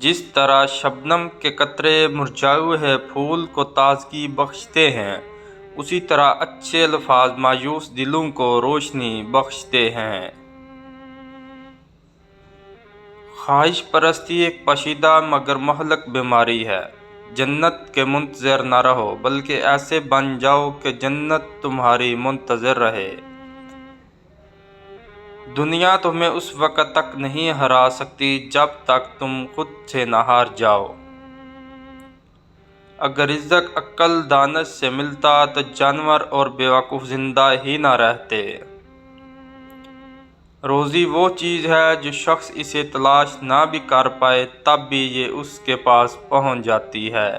جس طرح شبنم کے قطرے مرجھائے ہوئے پھول کو تازگی بخشتے ہیں، اسی طرح اچھے الفاظ مایوس دلوں کو روشنی بخشتے ہیں۔ خواہش پرستی ایک پوشیدہ مگر مہلک بیماری ہے۔ جنت کے منتظر نہ رہو، بلکہ ایسے بن جاؤ کہ جنت تمہاری منتظر رہے۔ دنیا تمہیں اس وقت تک نہیں ہرا سکتی جب تک تم خود سے نہ ہار جاؤ۔ اگر رزق عقل دانش سے ملتا تو جانور اور بیوقوف زندہ ہی نہ رہتے۔ روزی وہ چیز ہے جو شخص اسے تلاش نہ بھی کر پائے تب بھی یہ اس کے پاس پہنچ جاتی ہے۔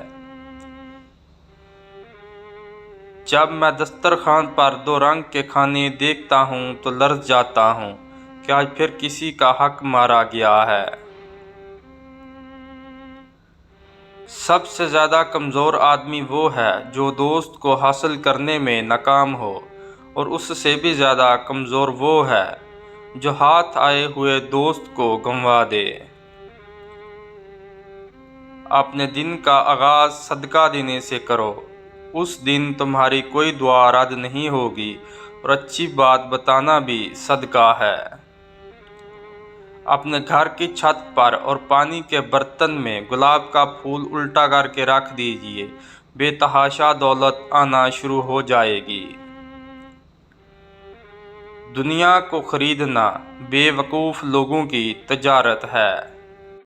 جب میں دسترخوان پر 2 رنگ کے کھانے دیکھتا ہوں تو لرز جاتا ہوں کہ آج پھر کسی کا حق مارا گیا ہے۔ سب سے زیادہ کمزور آدمی وہ ہے جو دوست کو حاصل کرنے میں ناکام ہو، اور اس سے بھی زیادہ کمزور وہ ہے جو ہاتھ آئے ہوئے دوست کو گنوا دے۔ اپنے دن کا آغاز صدقہ دینے سے کرو، اس دن تمہاری کوئی دعا رد نہیں ہوگی اور اچھی بات بتانا بھی صدقہ ہے۔ اپنے گھر کی چھت پر اور پانی کے برتن میں گلاب کا پھول الٹا کر کے رکھ دیجئے، بے تحاشا دولت آنا شروع ہو جائے گی۔ دنیا کو خریدنا بے وقوف لوگوں کی تجارت ہے۔